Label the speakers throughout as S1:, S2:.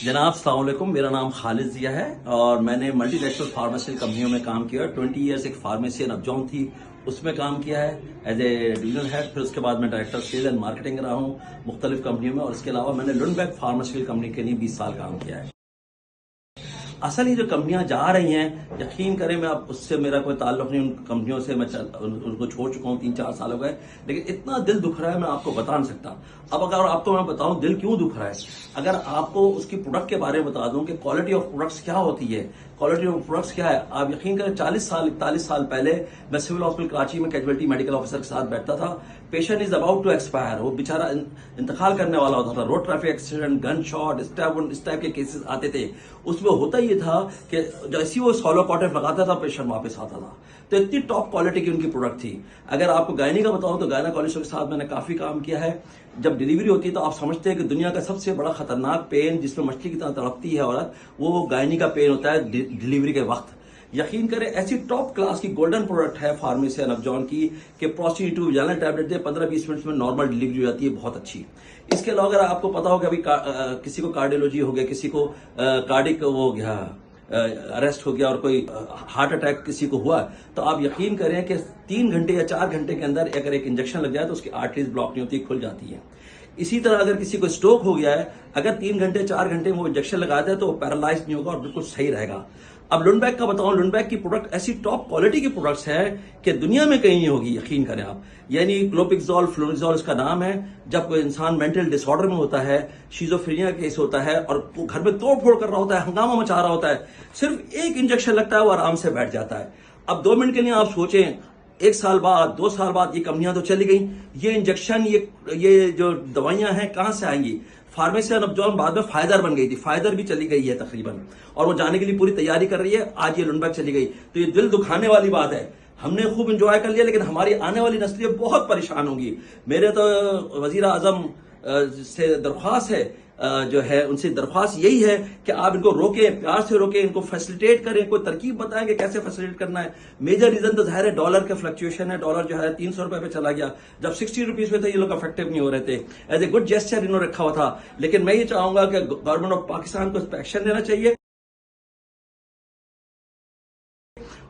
S1: जनाब अस्सलाम वालेकुम, मेरा नाम खालिद ज़िया है और मैंने मल्टी नेशनल फार्मास्यूटिकल कंपनियों में काम किया। 20 ईयर्स एक फार्मेसी नबजॉन थी, उसमें काम किया है एज ए डिवीजनल हेड। फिर उसके बाद मैं डायरेक्टर सेल एंड मार्केटिंग रहा हूँ मुख्तलिफ कंपनियों में, और इसके अलावा मैंने लुंडबेक फार्मास्यूटिकल कंपनी के लिए 20 साल काम किया है। असल ये जो कंपनियां जा रही हैं, यकीन करें मैं अब उससे मेरा कोई ताल्लुक नहीं, उन कंपनियों से मैं उनको छोड़ चुका हूँ, 3-4 साल हो गए, लेकिन इतना दिल दुख रहा है मैं आपको बता नहीं सकता। अब अगर आपको मैं बताऊं दिल क्यों दुख रहा है, अगर आपको उसकी प्रोडक्ट के बारे में बता दूं कि क्वालिटी ऑफ प्रोडक्ट्स क्या होती है, क्वालिटी ऑफ प्रोडक्ट्स क्या है, आप यकीन करें 41 साल पहले मैं सिविल हॉस्पिटल कराची में कैजुअलिटी मेडिकल ऑफिसर के साथ बैठता था। Patient is about to expire, वो बेचारा इंतकाल करने वाला होता था, road traffic accident, gun shot, इस टाइप के केसेस आते थे। उसमें होता ये था कि जैसे वो सोलो कॉटेज लगाता था पेशेंट वापस आता था। तो इतनी टॉप क्वालिटी की उनकी प्रोडक्ट थी। अगर आपको गायनी का बताऊं तो गायनाकोलॉजिस्ट के साथ मैंने काफी काम किया है। जब डिलीवरी होती है तो आप समझते हैं कि दुनिया का सबसे बड़ा खतरनाक पेन जिसमें मछली की तरह तड़पती है औरत, वो गायनी का पेन होता है डिलीवरी के वक्त। यकीन करें ऐसी टॉप क्लास की गोल्डन प्रोडक्ट है फार्मेसी नबजॉन की कि प्रोस्टिट्यूट वजाइनल टैबलेट दे 15-20 मिनट में नॉर्मल डिलीवरी हो जाती है, बहुत अच्छी। इसके अलावा अगर आपको पता हो कि अभी किसी को कार्डियोलॉजी हो गया, किसी को कार्डिक वो हो गया, अरेस्ट हो गया और कोई हार्ट अटैक किसी को हुआ, तो आप यकीन करें कि 3 घंटे या 4 घंटे के अंदर अगर एक इंजेक्शन लग जाए तो उसकी आर्टरीज ब्लॉक नहीं होती, खुल जाती है। इसी तरह अगर किसी को स्ट्रोक हो गया है, अगर 3 घंटे 4 घंटे में वो इंजेक्शन लगा दे तो वो पैरालाइज नहीं होगा और बिल्कुल सही रहेगा। अब लुंडबेक का बताऊं, लुंडबेक की प्रोडक्ट ऐसी टॉप क्वालिटी की प्रोडक्ट्स है कि दुनिया में कहीं नहीं होगी, यकीन करें आप। यानी क्लोपिक्सोल, फ्लोनिजोल इसका नाम है। जब कोई इंसान मेंटल डिसऑर्डर में होता है, शिजोफ्रेनिया केस होता है और वो घर में तोड़ फोड़ कर रहा होता है, हंगामा मचा रहा होता है, सिर्फ एक इंजेक्शन लगता है वो आराम से बैठ जाता है। अब 2 मिनट के लिए आप सोचें, 1 साल बाद 2 साल बाद ये कंपनियां तो चली गई, ये इंजेक्शन ये जो दवाइयां हैं कहां से आएंगी। फार्मेसी नबजॉन बाद में फायदर बन गई थी, फायदर भी चली गई है तकरीबन, और वो जाने के लिए पूरी तैयारी कर रही है। आज ये लुंडबेक चली गई तो ये दिल दुखाने वाली बात है। हमने खूब इंजॉय कर लिया, लेकिन हमारी आने वाली नस्लें बहुत परेशान होंगी। मेरे तो वजीर आजम से दरख्वास्त है, जो है उनसे दरख्वास्त यही है कि आप इनको रोकें, प्यार से रोकें, इनको फैसिलिटेट करें, कोई तरकीब बताएं कि कैसे फैसिलिटेट करना है। मेजर रीजन तो जाहिर है डॉलर के फ्लक्चुएशन है। डॉलर जो है 300 रुपए पे चला गया, जब 60 रुपीज पे थे ये लोग अफेक्टिव नहीं हो रहे थे। एज ए गुड जेस्चर इन्होंने रखा हुआ था, लेकिन मैं ये चाहूंगा कि गवर्नमेंट ऑफ पाकिस्तान को इस पर एक्शन लेना चाहिए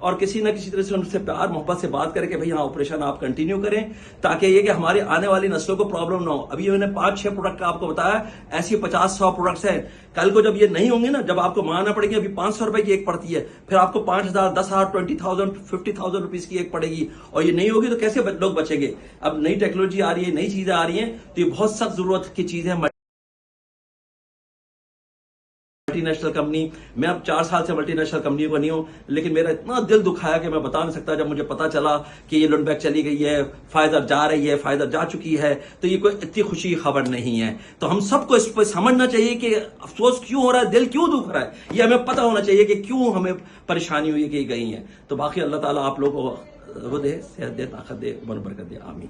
S1: और किसी न किसी तरह से उनसे प्यार मोहब्बत से बात करके भाई हाँ ऑपरेशन आप कंटिन्यू करें, ताकि ये कि हमारी आने वाली नस्लों को प्रॉब्लम ना हो। अभी मैंने 5-6 प्रोडक्ट का आपको बताया, ऐसी 50-100 प्रोडक्ट्स हैं। कल को जब ये नहीं होंगे ना, जब आपको मांगना पड़ेगी, अभी 500 रुपए की एक पड़ती है, फिर आपको 5,000, 10,000, 20,000, 50,000 रुपीज की एक पड़ेगी, और ये नहीं होगी तो कैसे लोग बचेंगे। अब नई टेक्नोलॉजी आ रही है, नई चीजें आ रही हैं, तो ये बहुत सख्त जरूरत की चीज है। मल्टीनेशनल कंपनी, मैं अब 4 साल से मल्टीनेशनल कंपनी को नहीं हूं, लेकिन मेरा इतना दिल दुखाया कि मैं बता नहीं सकता। जब मुझे पता चला कि ये लुंडबेक चली गई है, फाइजर जा रही है, फाइजर जा चुकी है, तो ये कोई इतनी खुशी की खबर नहीं है। तो हम सबको इस पर समझना चाहिए कि अफसोस क्यों हो रहा है, दिल क्यों दुख रहा है, ये हमें पता होना चाहिए कि क्यों हमें परेशानी हुई कि गई है। तो बाकी अल्लाह ताला आप लोगों को वो दे, सेहत दे, ताकत दे, उम्र बरकत दे, आमीन।